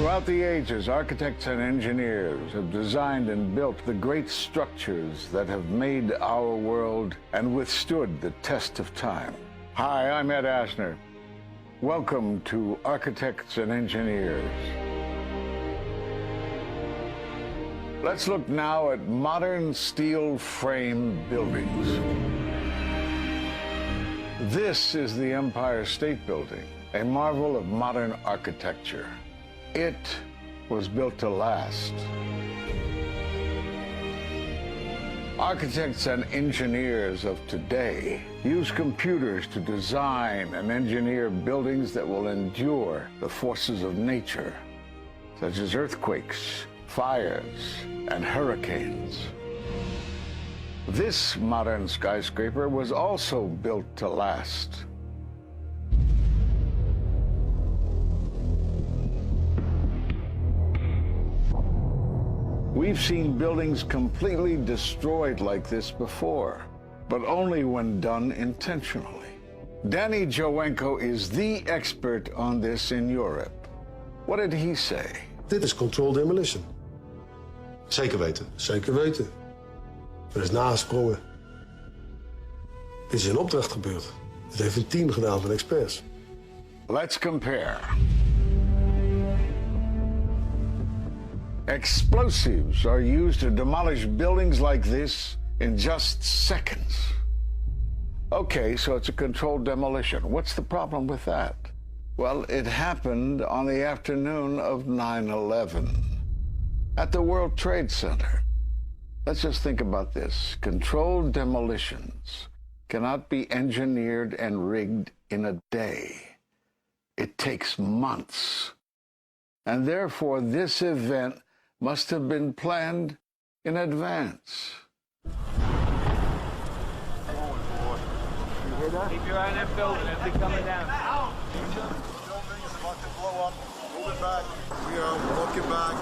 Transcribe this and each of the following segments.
Throughout the ages, architects and engineers have designed and built the great structures that have made our world and withstood the test of time. Hi, I'm Ed Asner. Welcome to Architects and Engineers. Let's look now at modern steel frame buildings. This is the Empire State Building, a marvel of modern architecture. It was built to last. Architects and engineers of today use computers to design and engineer buildings that will endure the forces of nature, such as earthquakes, fires, and hurricanes. This modern skyscraper was also built to last. We've seen buildings completely destroyed like this before, but only when done intentionally. Danny Jowenko is the expert on this in Europe. What did he say? Dit is controlled demolition. Zeker weten. Zeker weten. Er is nagesprongen. Dit is in opdracht gebeurd. Dit heeft een team gedaan van experts. Let's compare. Explosives are used to demolish buildings like this in just seconds. Okay, so it's a controlled demolition. What's the problem with that? Well, it happened on the afternoon of 9/11 at the World Trade Center. Let's just think about this. Controlled demolitions cannot be engineered and rigged in a day. It takes months. And therefore, this event must have been planned in advance. You hear that? Keep your eye on that building. It's coming down. The building is about to blow up. Move it back. We are walking back.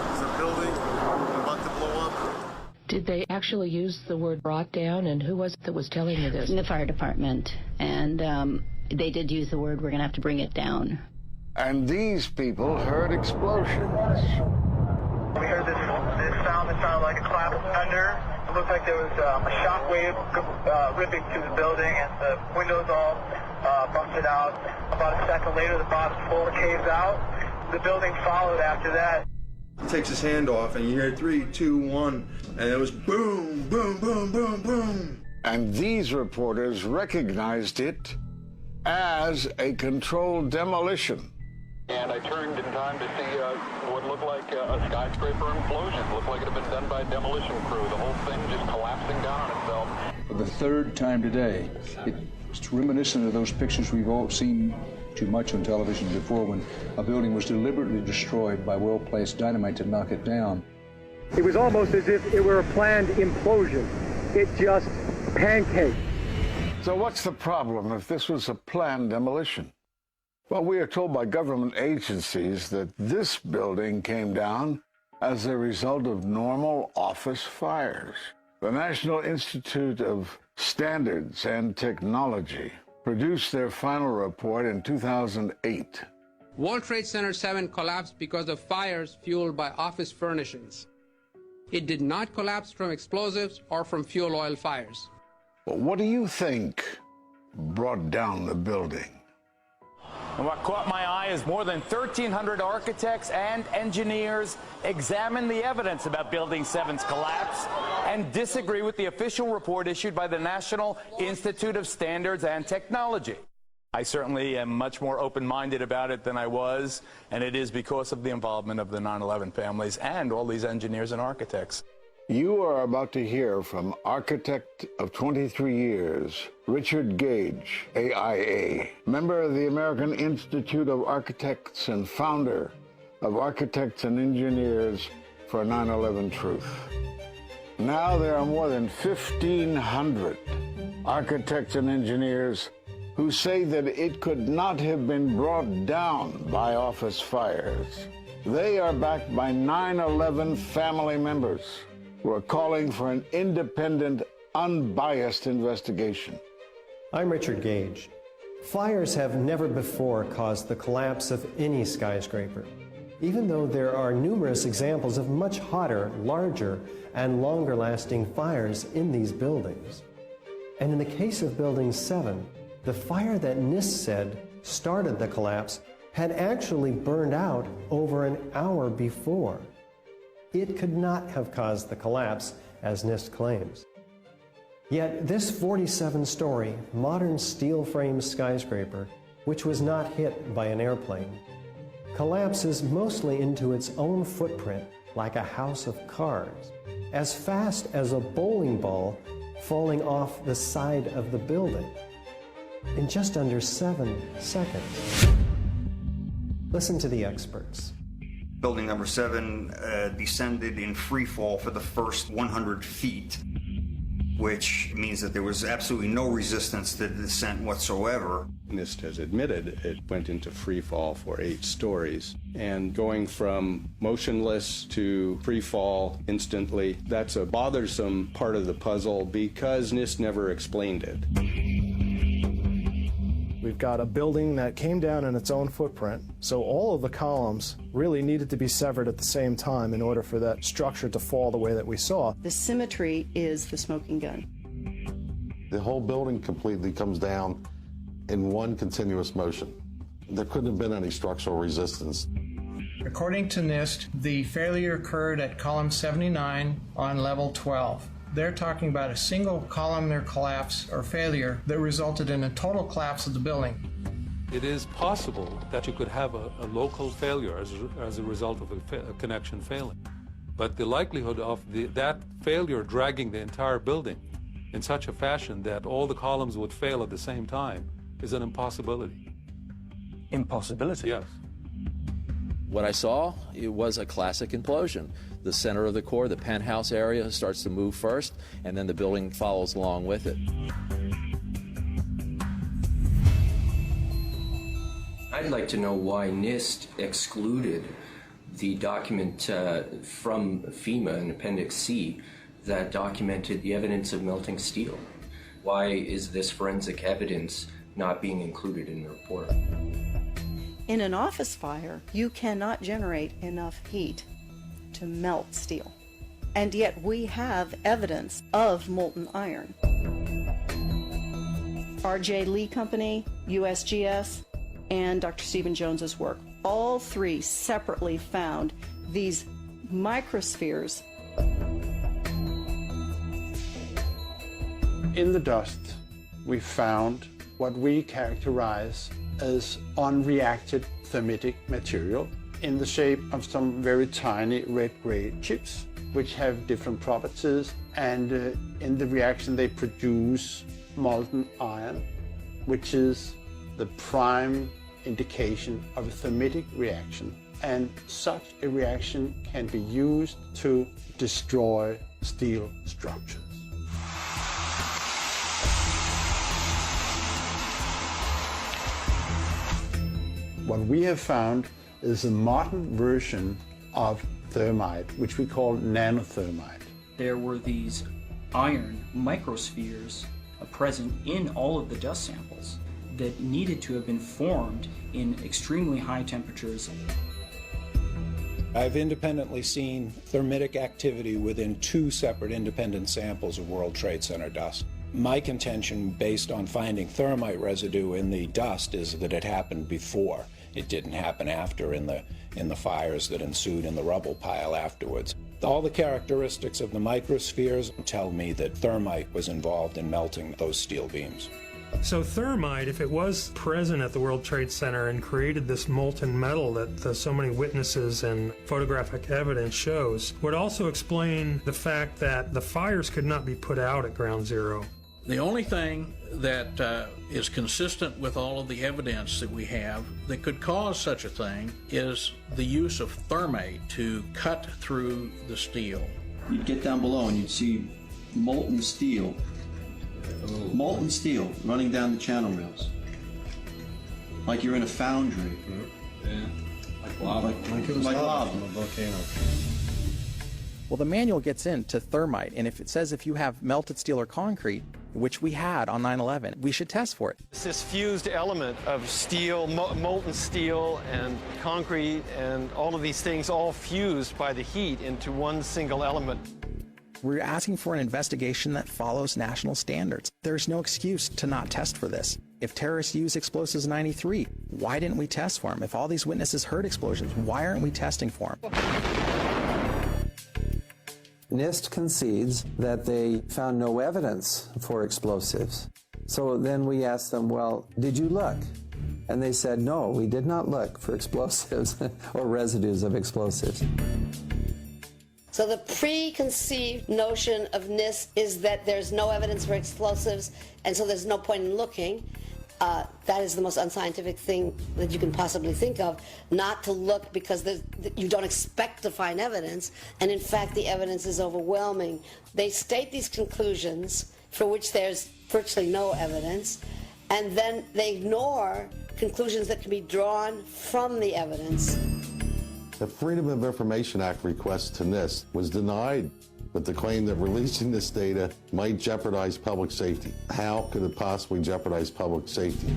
There's a building about to blow up. Did they actually use the word brought down, and who was it that was telling you this? The fire department, and they did use the word, we're going to have to bring it down. And these people heard explosions. We heard this sound that sounded like a clap of thunder. It looked like there was a shock wave ripping through the building, and the windows all busted out. About a second later, the bottom floor caves out. The building followed after that. He takes his hand off, and you hear 3, 2, 1, and it was boom, boom, boom, boom, boom. And these reporters recognized it as a controlled demolition. And I turned in time to see what looked like a skyscraper implosion. It looked like it had been done by a demolition crew. The whole thing just collapsing down on itself. For the third time today, it's reminiscent of those pictures we've all seen too much on television before, when a building was deliberately destroyed by well-placed dynamite to knock it down. It was almost as if it were a planned implosion. It just pancaked. So what's the problem if this was a planned demolition? Well, we are told by government agencies that this building came down as a result of normal office fires. The National Institute of Standards and Technology produced their final report in 2008. World Trade Center 7 collapsed because of fires fueled by office furnishings. It did not collapse from explosives or from fuel oil fires. But what do you think brought down the building? And what caught my eye is more than 1,300 architects and engineers examine the evidence about Building 7's collapse and disagree with the official report issued by the National Institute of Standards and Technology. I certainly am much more open-minded about it than I was, and it is because of the involvement of the 9/11 families and all these engineers and architects. You are about to hear from architect of 23 years, Richard Gage, AIA, member of the American Institute of Architects and founder of Architects and Engineers for 9/11 Truth. Now there are more than 1,500 architects and engineers who say that it could not have been brought down by office fires. They are backed by 9/11 family members who are calling for an independent, unbiased investigation. I'm Richard Gage. Fires have never before caused the collapse of any skyscraper. even though there are numerous examples of much hotter, larger, and longer-lasting fires in these buildings. And in the case of Building 7, the fire that NIST said started the collapse had actually burned out over an hour before. It could not have caused the collapse, as NIST claims. Yet this 47-story, modern steel-frame skyscraper, which was not hit by an airplane, collapses mostly into its own footprint like a house of cards, as fast as a bowling ball falling off the side of the building, in just under 7 seconds. Listen to the experts. Building number 7 descended in free fall for the first 100 feet, which means that there was absolutely no resistance to the descent whatsoever. NIST has admitted it went into free fall for 8 stories. And going from motionless to free fall instantly, that's a bothersome part of the puzzle because NIST never explained it. We've got a building that came down in its own footprint, so all of the columns really needed to be severed at the same time in order for that structure to fall the way that we saw. The symmetry is the smoking gun. The whole building completely comes down in one continuous motion. There couldn't have been any structural resistance. According to NIST, the failure occurred at column 79 on level 12. They're talking about a single columnar collapse or failure that resulted in a total collapse of the building. It is possible that you could have a local failure as a result of a connection failing. But the likelihood of that failure dragging the entire building in such a fashion that all the columns would fail at the same time is an impossibility. Impossibility? Yes. What I saw, it was a classic implosion. The center of the core, the penthouse area, starts to move first, and then the building follows along with it. I'd like to know why NIST excluded the document from FEMA in Appendix C that documented the evidence of melting steel. Why is this forensic evidence not being included in the report? In an office fire, you cannot generate enough heat to melt steel. And yet we have evidence of molten iron. R.J. Lee Company, USGS, and Dr. Stephen Jones's work, all three separately found these microspheres. In the dust, we found what we characterize as unreacted thermitic material in the shape of some very tiny red-gray chips, which have different properties, and in the reaction they produce molten iron, which is the prime indication of a thermitic reaction. And such a reaction can be used to destroy steel structures. What we have found is a modern version of thermite, which we call nanothermite. There were these iron microspheres present in all of the dust samples that needed to have been formed in extremely high temperatures. I've independently seen thermitic activity within 2 separate independent samples of World Trade Center dust. My contention, based on finding thermite residue in the dust, is that it happened before. It didn't happen after in the fires that ensued in the rubble pile afterwards. All the characteristics of the microspheres tell me that thermite was involved in melting those steel beams. So thermite, if it was present at the World Trade Center and created this molten metal that so many witnesses and photographic evidence shows, would also explain the fact that the fires could not be put out at Ground Zero. The only thing that is consistent with all of the evidence that we have that could cause such a thing is the use of thermite to cut through the steel. You'd get down below and you'd see molten steel. Molten steel running down the channel rails. Like you're in a foundry. Yeah. Like lava. Like it was lava. From a volcano. Well, the manual gets into thermite, and if it says if you have melted steel or concrete, which we had on 9/11. We should test for it. This fused element of steel, molten steel and concrete and all of these things all fused by the heat into one single element. We're asking for an investigation that follows national standards. There's no excuse to not test for this. If terrorists use explosives in 93, why didn't we test for them? If all these witnesses heard explosions, why aren't we testing for them? NIST concedes that they found no evidence for explosives. So then we asked them, well, did you look? And they said, no, we did not look for explosives or residues of explosives. So the preconceived notion of NIST is that there's no evidence for explosives, and so there's no point in looking. That is the most unscientific thing that you can possibly think of, not to look because you don't expect to find evidence, and in fact the evidence is overwhelming. They state these conclusions for which there's virtually no evidence, and then they ignore conclusions that can be drawn from the evidence. The Freedom of Information Act request to NIST was denied with the claim that releasing this data might jeopardize public safety. How could it possibly jeopardize public safety?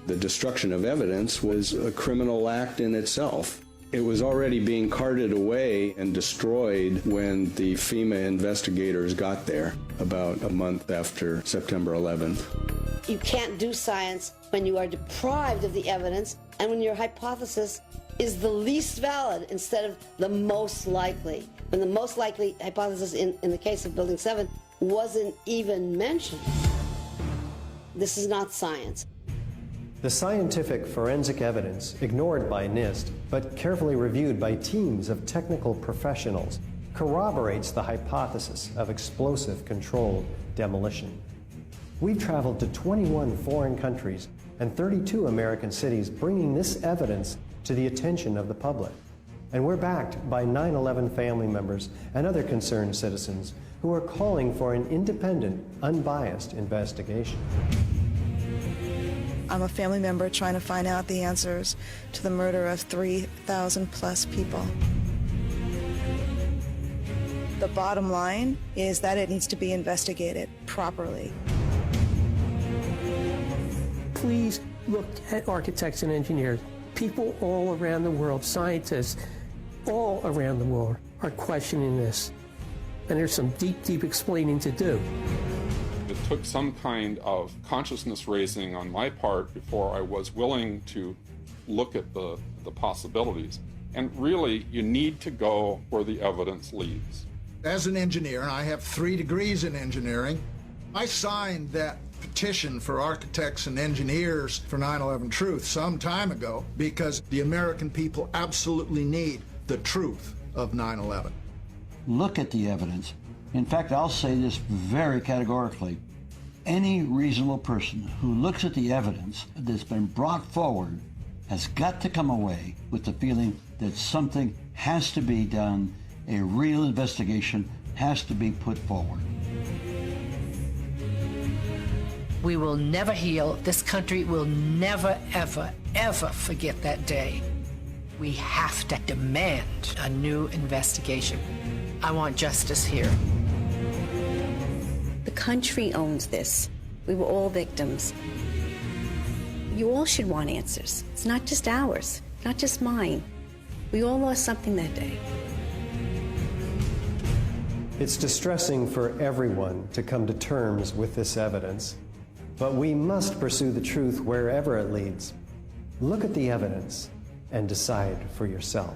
The destruction of evidence was a criminal act in itself. It was already being carted away and destroyed when the FEMA investigators got there about a month after September 11th. You can't do science when you are deprived of the evidence and when your hypothesis is the least valid instead of the most likely. When the most likely hypothesis in the case of Building 7 wasn't even mentioned. This is not science. The scientific forensic evidence, ignored by NIST, but carefully reviewed by teams of technical professionals, corroborates the hypothesis of explosive controlled demolition. We've traveled to 21 foreign countries and 32 American cities, bringing this evidence to the attention of the public. And we're backed by 9/11 family members and other concerned citizens who are calling for an independent, unbiased investigation. I'm a family member trying to find out the answers to the murder of 3,000 plus people. The bottom line is that it needs to be investigated properly. Please look at architects and engineers. People all around the world, scientists all around the world are questioning this. And there's some deep, deep explaining to do. It took some kind of consciousness raising on my part before I was willing to look at the possibilities. And really, you need to go where the evidence leads. As an engineer, and I have 3 degrees in engineering, I signed that petition for architects and engineers for 9/11 Truth some time ago because the American people absolutely need the truth of 9/11. Look at the evidence. In fact, I'll say this very categorically. Any reasonable person who looks at the evidence that's been brought forward has got to come away with the feeling that something has to be done, a real investigation has to be put forward. We will never heal. This country will never, ever, ever forget that day. We have to demand a new investigation. I want justice here. The country owns this. We were all victims. You all should want answers. It's not just ours, not just mine. We all lost something that day. It's distressing for everyone to come to terms with this evidence, but we must pursue the truth wherever it leads. Look at the evidence and decide for yourself.